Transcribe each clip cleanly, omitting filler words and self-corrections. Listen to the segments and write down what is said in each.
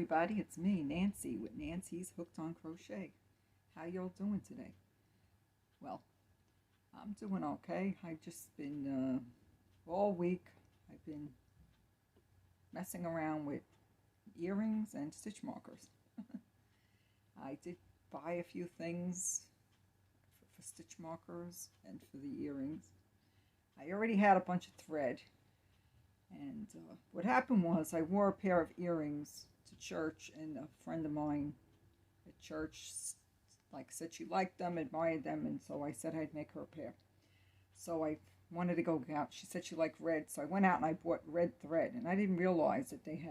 everybody, it's me, Nancy, with Nancy's Hooked on Crochet. How y'all doing today? Well, I'm doing okay. I've just been, all week, I've been messing around with earrings and stitch markers. I did buy a few things for stitch markers and for the earrings. I already had a bunch of thread. And what happened was I wore a pair of earrings to church, and a friend of mine at church said she liked them, admired them, and so I said I'd make her a pair. So I wanted to go out. She said she liked red, so I went out and I bought red thread, and I didn't realize that they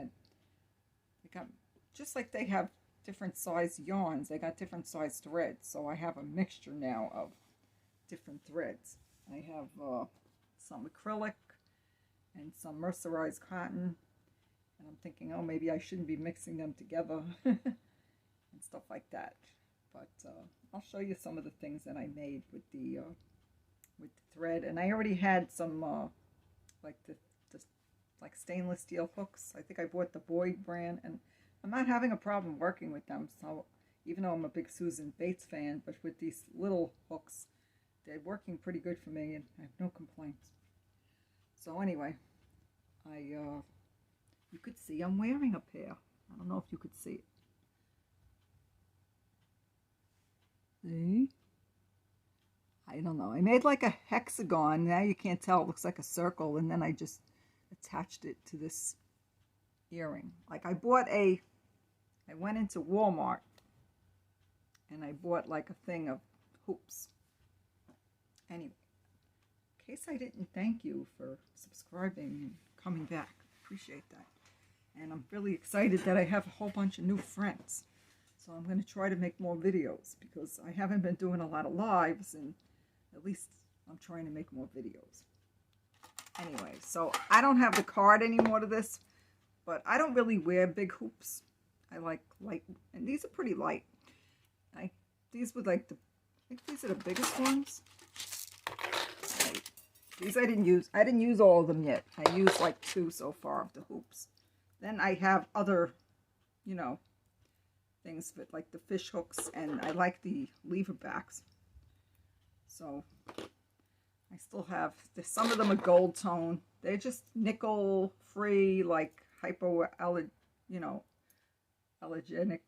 got, just like they have different size yarns, they got different size threads. So I have a mixture now of different threads. I have some acrylic and some mercerized cotton, and I'm thinking, oh, maybe I shouldn't be mixing them together and stuff like that. But I'll show you some of the things that I made with the thread. And I already had some like stainless steel hooks. I think I bought the Boyd brand, and I'm not having a problem working with them. So even though I'm a big Susan Bates fan, but with these little hooks, they're working pretty good for me, and I have no complaints. So anyway, you could see I'm wearing a pair. I don't know if you could see it. See? I don't know. I made like a hexagon. Now you can't tell. It looks like a circle. And then I just attached it to this earring. Like I went into Walmart and I bought like a thing of hoops. Anyway. In case I didn't thank you for subscribing and coming back. Appreciate that. And I'm really excited that I have a whole bunch of new friends. So I'm going to try to make more videos because I haven't been doing a lot of lives, and at least I'm trying to make more videos. Anyway, so I don't have the card anymore to this, but I don't really wear big hoops. I like light, and these are pretty light. These were like I think these are the biggest ones. These I didn't use all of them yet. I used like 2 so far of the hoops. Then I have other, things with like the fish hooks, and I like the lever backs. So I still have, some of them are gold tone. They're just nickel free, like allergenic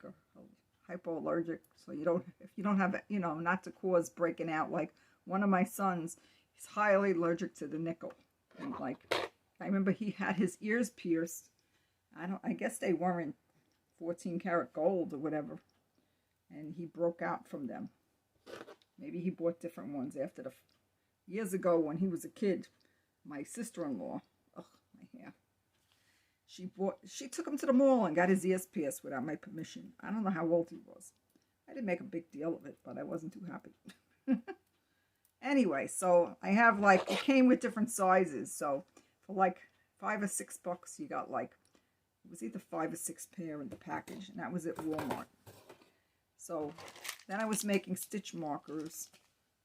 or hypoallergic. So if you don't have, not to cause breaking out. Like one of my sons, he's highly allergic to the nickel. And I remember he had his ears pierced. I guess they weren't 14 karat gold or whatever. And he broke out from them. Maybe he bought different ones after years ago when he was a kid. My sister-in-law, my hair. She took him to the mall and got his ears pierced without my permission. I don't know how old he was. I didn't make a big deal of it, but I wasn't too happy. Anyway, so I have it came with different sizes. So for like $5 or $6, you got it was either 5 or 6 pair in the package, and that was at Walmart. So then I was making stitch markers.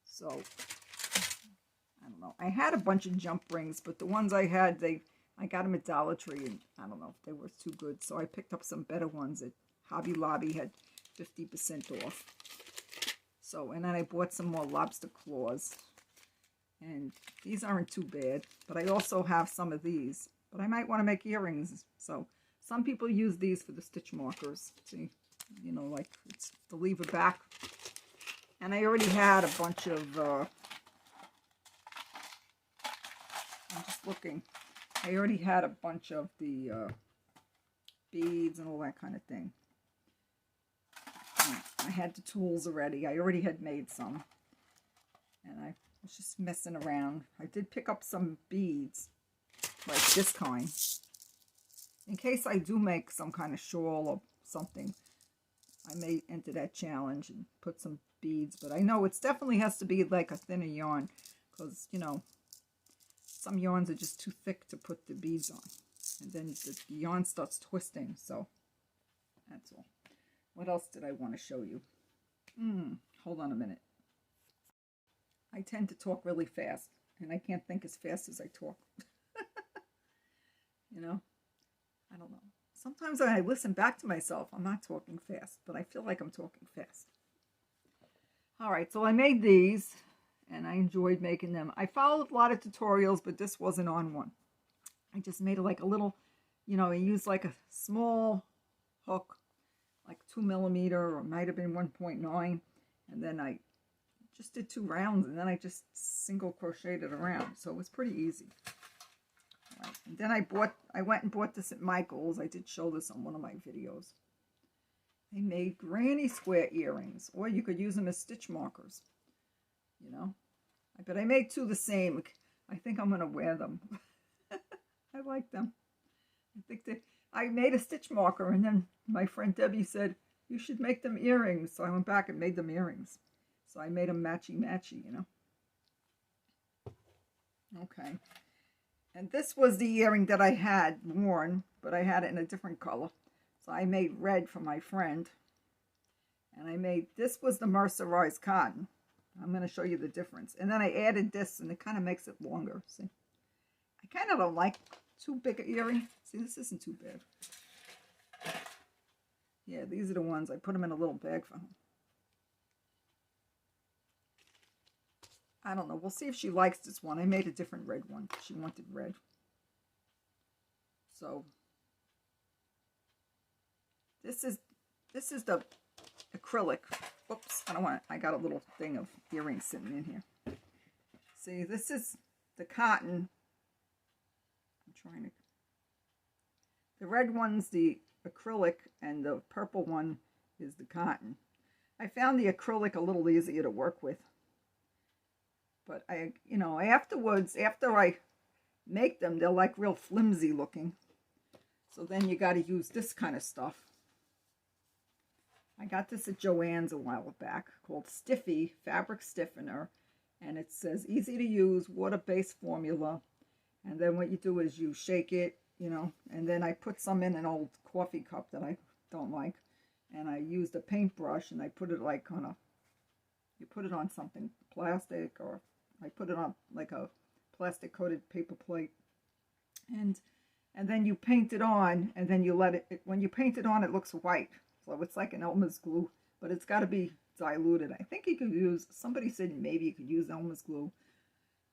So I don't know. I had a bunch of jump rings, but the ones I had, I got them at Dollar Tree, and I don't know if they were too good. So I picked up some better ones at Hobby Lobby, had 50% off. So, and then I bought some more lobster claws, and these aren't too bad, but I also have some of these, but I might want to make earrings. So some people use these for the stitch markers. See, it's the lever back. And I already had a bunch of, I'm just looking, I already had a bunch of the beads and all that kind of thing. I had the tools already. I already had made some. And I was just messing around. I did pick up some beads, like this kind. In case I do make some kind of shawl or something, I may enter that challenge and put some beads. But I know it definitely has to be like a thinner yarn, because, some yarns are just too thick to put the beads on. And then the yarn starts twisting, so that's all. What else did I want to show you? Hold on a minute. I tend to talk really fast, and I can't think as fast as I talk. I don't know. Sometimes when I listen back to myself, I'm not talking fast, but I feel like I'm talking fast. All right, so I made these, and I enjoyed making them. I followed a lot of tutorials, but this wasn't on one. I just made it like a little, I used like a small hook, like 2mm, or it might have been 1.9, and then I just did 2 rounds, and then I just single crocheted around, so it was pretty easy. All right. And then I went and bought this at Michael's. I did show this on one of my videos. They made granny square earrings, or you could use them as stitch markers, But I made 2 the same. I think I'm going to wear them. I like them. I made a stitch marker, and then my friend Debbie said, you should make them earrings. So I went back and made them earrings. So I made them matchy-matchy, Okay. And this was the earring that I had worn, but I had it in a different color. So I made red for my friend. And this was the mercerized cotton. I'm going to show you the difference. And then I added this, and it kind of makes it longer. See? I kind of don't like too big an earring. See, this isn't too bad. Yeah, these are the ones. I put them in a little bag for him. I don't know. We'll see if she likes this one. I made a different red one. She wanted red. So this is the acrylic. Oops, I got a little thing of earrings sitting in here. See, this is the cotton. The red one's the acrylic, and the purple one is the cotton. I found the acrylic a little easier to work with. But afterwards, after I make them, they're like real flimsy looking. So then you got to use this kind of stuff. I got this at Joann's a while back, called Stiffy Fabric Stiffener. And it says easy to use, water-based formula. And then what you do is you shake it, and then I put some in an old coffee cup that I don't like. And I used a paintbrush, and I put it like you put it on something plastic, or I put it on like a plastic coated paper plate, and then you paint it on, and then you let it, when you paint it on, it looks white, so it's like an Elmer's glue, but it's got to be diluted. I think you could use, somebody said maybe you could use Elmer's glue,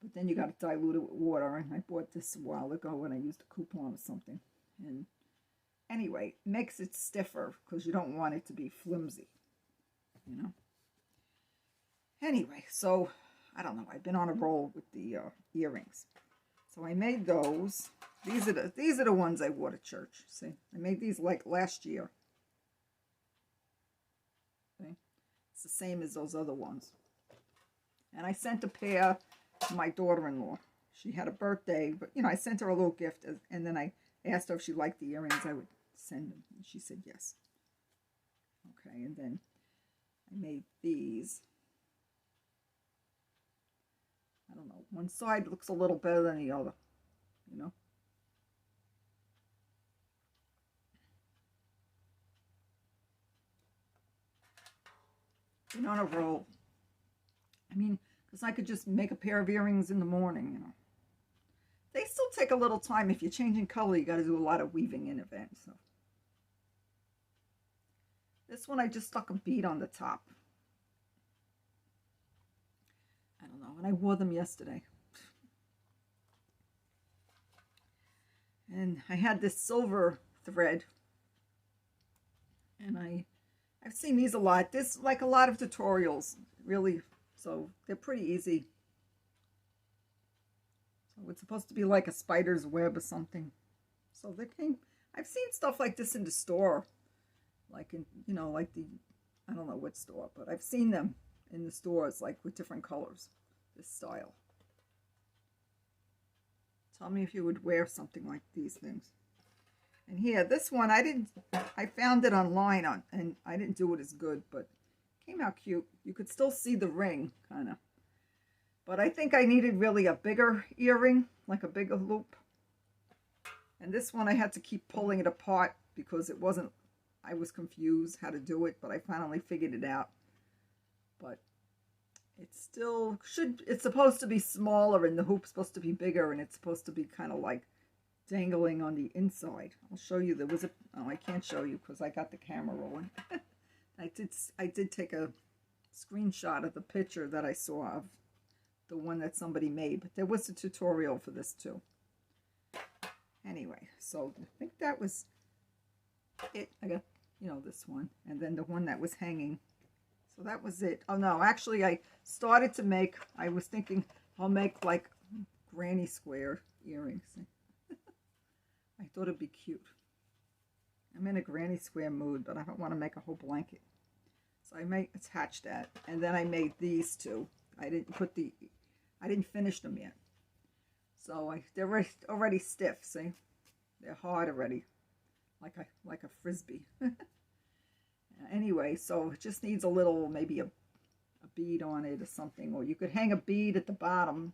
but then you got to dilute it with water, and I bought this a while ago when I used a coupon or something, and anyway, it makes it stiffer because you don't want it to be flimsy, Anyway, so I don't know. I've been on a roll with the earrings. So I made those. These are the ones I wore to church. See, I made these like last year. See, it's the same as those other ones. And I sent a pair to my daughter-in-law. She had a birthday, but I sent her a little gift, and then I asked her if she liked the earrings. I would send them, and she said yes. Okay, and then I made these. I don't know, one side looks a little better than the other, Been on a roll. I mean, because I could just make a pair of earrings in the morning, They still take a little time. If you're changing color, you got to do a lot of weaving in advance. So this one, I just stuck a bead on the top. I don't know, and I wore them yesterday. And I had this silver thread, and I've seen these a lot. There's like a lot of tutorials, really, so they're pretty easy. So it's supposed to be like a spider's web or something. So I've seen stuff like this in the store, like in, like I don't know what store, but I've seen them in the stores, like with different colors, this style. Tell me if you would wear something like these things. And here, this one, I found it online, and I didn't do it as good, but it came out cute. You could still see the ring, kind of. But I think I needed really a bigger earring, like a bigger loop. And this one, I had to keep pulling it apart because I was confused how to do it, but I finally figured it out. But it's still it's supposed to be smaller, and the hoop's supposed to be bigger, and it's supposed to be kind of like dangling on the inside. I'll show you. There was a, oh, I can't show you because I got the camera rolling. I did take a screenshot of the picture that I saw of the one that somebody made, but there was a tutorial for this too. Anyway, so I think that was it. I got, you know, this one, and then the one that was hanging. So that was it. Oh no, actually I started to make, I was thinking I'll make like granny square earrings. I thought it'd be cute. I'm in a granny square mood, but I don't want to make a whole blanket. So I may attach that, and then I made these two. I didn't finish them yet. So they're already stiff. See, they're hard already, like a frisbee. Anyway, so it just needs a little, maybe a bead on it or something, or you could hang a bead at the bottom.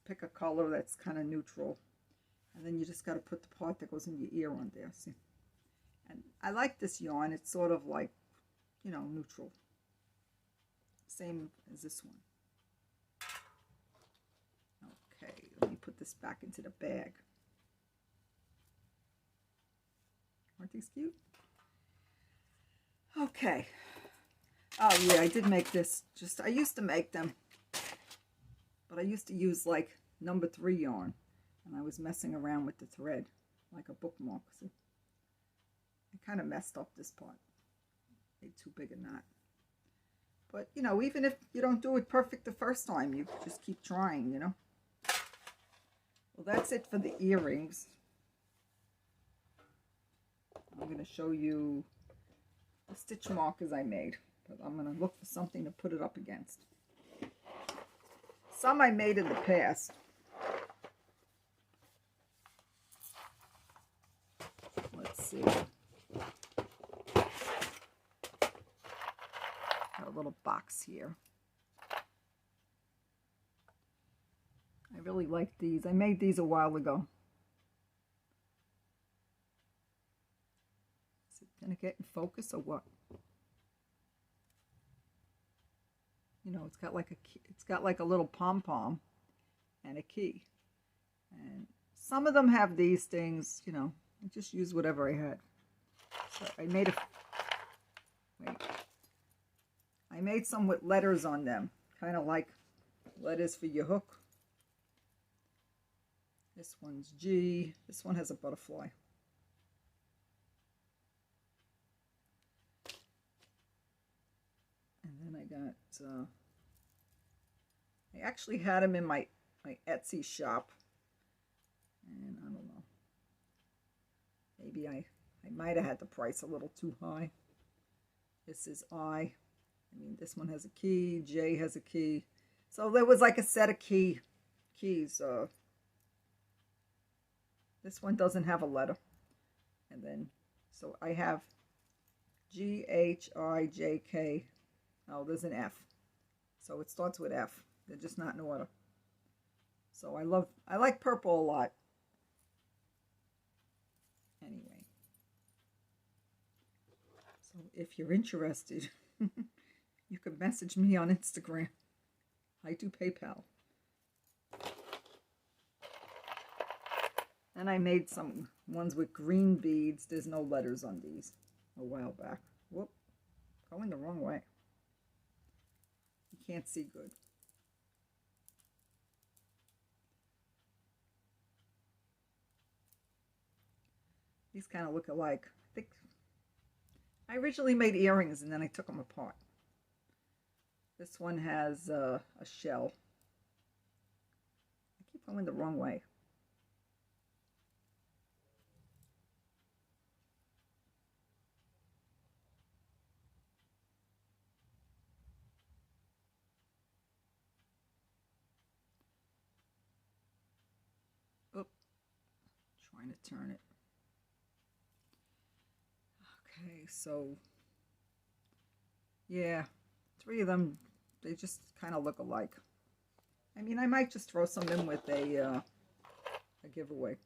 Pick a color that's kind of neutral, and then you just got to put the part that goes in your ear on there. See, and I like this yarn. It's sort of like, you know, neutral. Same as this one. Okay, let me put this back into the bag. Aren't these cute? Okay. Oh yeah, I did make this. I used to make them, but I used to use like number 3 yarn, and I was messing around with the thread like a bookmark. See, I kind of messed up this part. Made too big a knot. But you know, even if you don't do it perfect the first time, you just keep trying, you know. Well, that's it for the earrings. I'm going to show you the stitch markers I made, but I'm going to look for something to put it up against. Some I made in the past. Let's see. Got a little box here. I really like these. I made these a while ago. Is it gonna get in focus or what? You know, it's got like a key, it's got like a little pom-pom and a key. And some of them have these things, you know. I just used whatever I had. So I made I made some with letters on them, kind of like letters for your hook. This one's G. This one has a butterfly. And then I got, I actually had them in my Etsy shop. And I don't know. Maybe I might have had the price a little too high. This is I. I mean, this one has a key. J has a key. So there was like a set of keys. This one doesn't have a letter. And then, so I have G, H, I, J, K. Oh, there's an F. So it starts with F. They're just not in order. So I like purple a lot. Anyway. So if you're interested, you can message me on Instagram. I do PayPal. And I made some ones with green beads. There's no letters on these a while back. Whoop, going the wrong way. You can't see good. These kind of look alike. I think I originally made earrings and then I took them apart. This one has a shell. I keep going the wrong way. Oop, trying to turn it. Okay, so yeah, 3 of them, they just kind of look alike. I mean, I might just throw some in with a giveaway.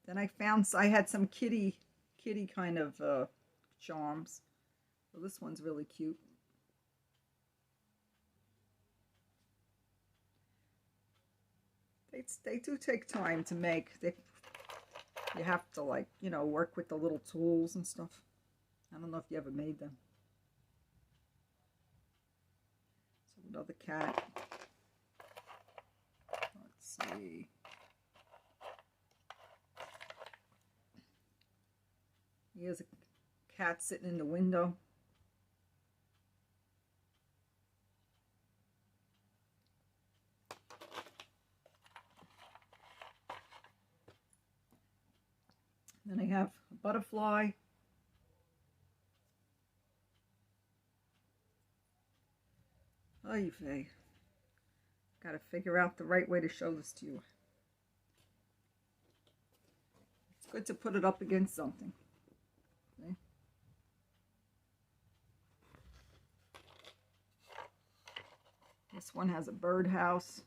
Then I had some kitty kind of charms. So this one's really cute. They do take time to make. You have to, like, you know, work with the little tools and stuff. I don't know if you ever made them. So another cat. Let's see. Here's a cat sitting in the window. Then I have a butterfly. Oy vey. Got to figure out the right way to show this to you. It's good to put it up against something. Okay. This one has a birdhouse.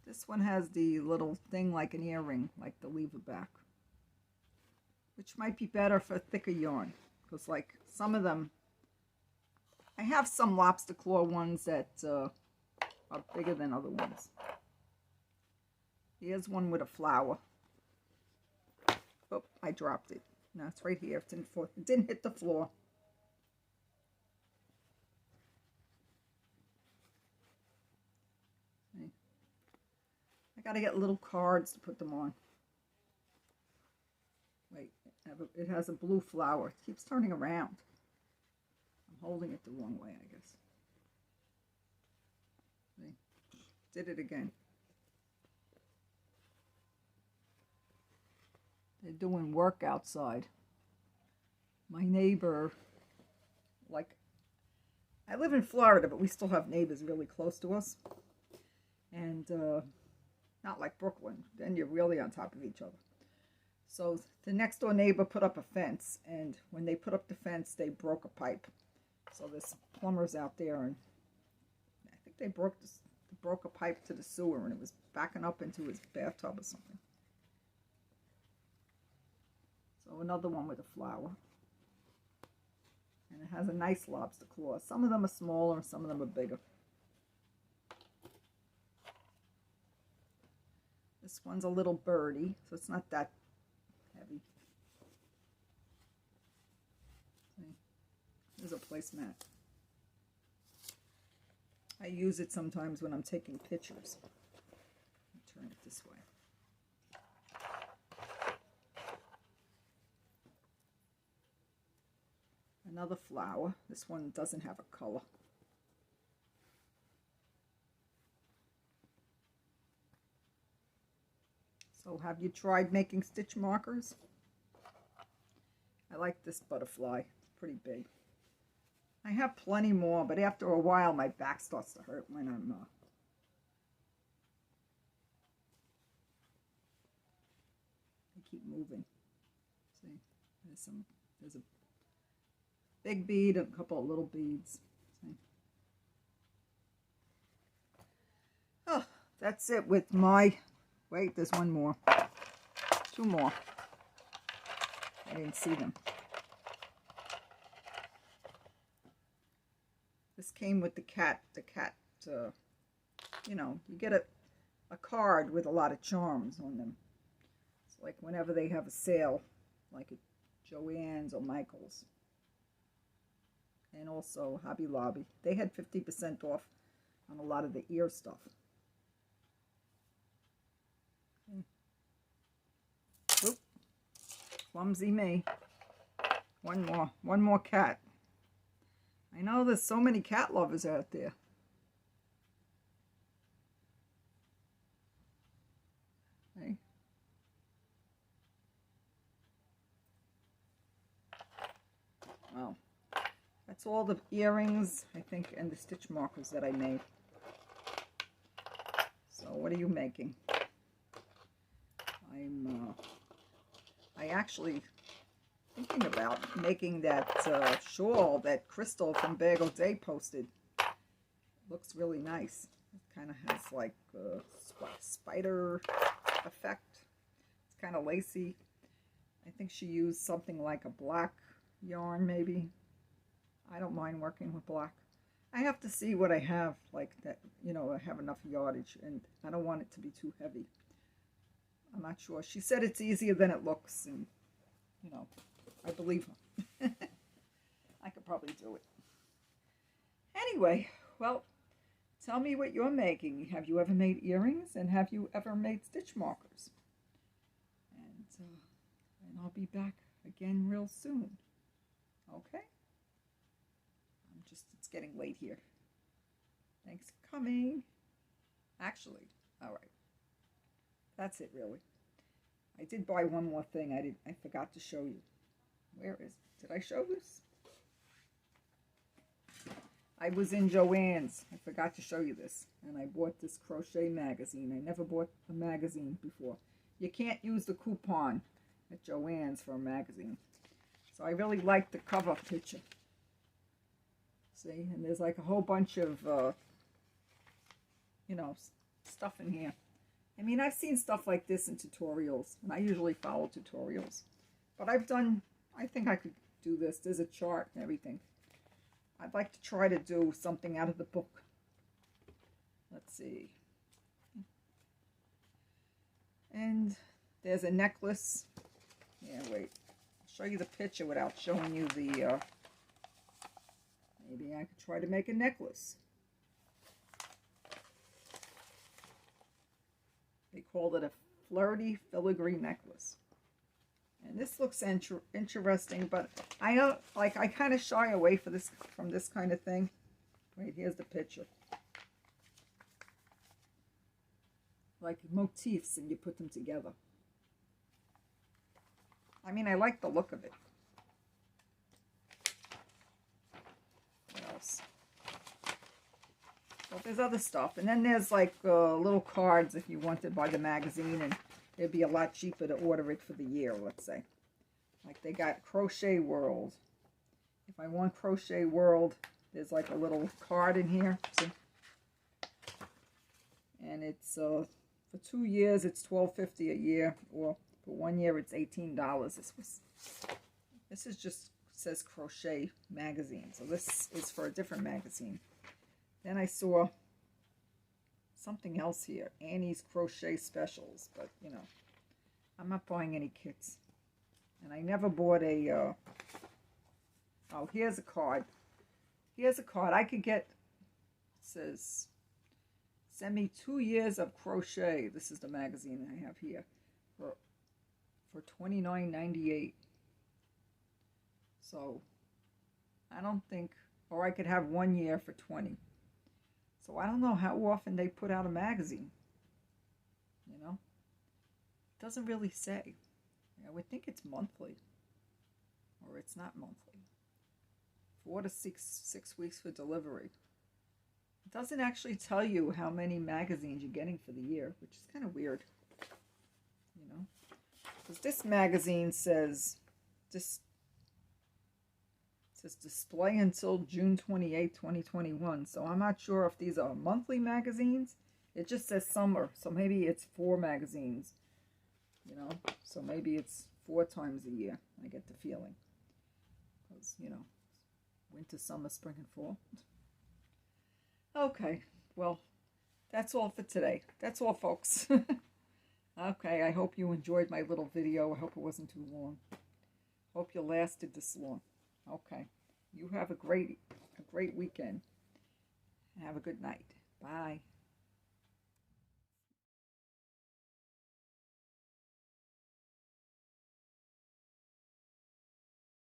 This one has the little thing like an earring, like the lever back, which might be better for thicker yarn, because like some of them, I have some lobster claw ones that are bigger than other ones. Here's one with a flower. Oh, I dropped it. No, it's right here. It didn't hit the floor. I gotta get little cards to put them on. Wait, it has a blue flower. It keeps turning around. I'm holding it the wrong way, I guess. See? Did it again. They're doing work outside. My neighbor, like, I live in Florida, but we still have neighbors really close to us. And, not like Brooklyn, then you're really on top of each other. So the next door neighbor put up a fence, and when they put up the fence, they broke a pipe. So there's plumbers out there, and I think they broke a pipe to the sewer, and it was backing up into his bathtub or something. So another one with a flower. And it has a nice lobster claw. Some of them are smaller, and some of them are bigger. This one's a little birdie, so it's not that heavy. See? There's a placemat. I use it sometimes when I'm taking pictures. Turn it this way. Another flower. This one doesn't have a color. So have you tried making stitch markers? I like this butterfly. It's pretty big. I have plenty more, but after a while my back starts to hurt when I'm I keep moving. See, there's a big bead and a couple of little beads. See? Oh, that's it with my, wait, there's one more. Two more. I didn't see them. This came with the cat. The cat, you know, you get a card with a lot of charms on them. It's like whenever they have a sale, like at Joann's or Michael's. And also Hobby Lobby. They had 50% off on a lot of the ear stuff. Okay. Oop. Clumsy me. One more cat. I know there's so many cat lovers out there. Okay. Well, that's all the earrings, I think, and the stitch markers that I made. So what are you making? I actually thinking about making that shawl that Crystal from Bagel Day posted. Looks really nice. It kind of has like a spider effect. It's kind of lacy. I think she used something like a black yarn maybe. I don't mind working with black. I have to see what I have, like that, you know, I have enough yardage, and I don't want it to be too heavy. I'm not sure. She said it's easier than it looks, and, you know, I believe her. I could probably do it. Anyway, well, tell me what you're making. Have you ever made earrings, and have you ever made stitch markers? And I'll be back again real soon. Okay? It's getting late here. Thanks for coming. Actually, all right. That's it, really. I did buy one more thing. I forgot to show you. Where is it? Did I show this? I was in Joann's. I forgot to show you this. And I bought this Crochet Magazine. I never bought a magazine before. You can't use the coupon at Joann's for a magazine. So I really like the cover picture. See? And there's like a whole bunch of, you know, stuff in here. I mean, I've seen stuff like this in tutorials. And I usually follow tutorials. But I think I could do this. There's a chart and everything. I'd like to try to do something out of the book. Let's see. And there's a necklace. Yeah, wait. I'll show you the picture without showing you the, maybe I could try to make a necklace. They called it a Flirty Filigree necklace. And this looks interesting, but I don't, like, I kind of shy away from this kind of thing. Wait, here's the picture. Like motifs, and you put them together. I mean, I like the look of it. What else? Well, there's other stuff. And then there's like little cards if you want to buy the magazine, and it'd be a lot cheaper to order it for the year, let's say. Like they got Crochet World. If I want Crochet World, there's like a little card in here. See? And it's for 2 years it's $12.50 a year, or for 1 year it's $18. This is just says Crochet Magazine, so this is for a different magazine. Then I saw something else here, Annie's Crochet Specials, but you know, I'm not buying any kits. And I never bought a, oh, here's a card. Here's a card I could get. It says, send me 2 years of crochet. This is the magazine I have here for $29.98. So I don't think, or I could have 1 year for $20. So I don't know how often they put out a magazine. You know, it doesn't really say. I would think it's monthly, or it's not monthly. 4 to 6 weeks for delivery. It doesn't actually tell you how many magazines you're getting for the year, which is kind of weird, you know, because this magazine says display until June 28, 2021. So I'm not sure if these are monthly magazines. It just says summer, so maybe it's 4 magazines, you know, so maybe it's 4 times a year. I get the feeling, because, you know, winter, summer, spring, and fall. Okay, well, that's all for today. That's all, folks. Okay, I hope you enjoyed my little video. I hope it wasn't too long. Hope you lasted this long. Okay, you have a great weekend. Have a good night. Bye.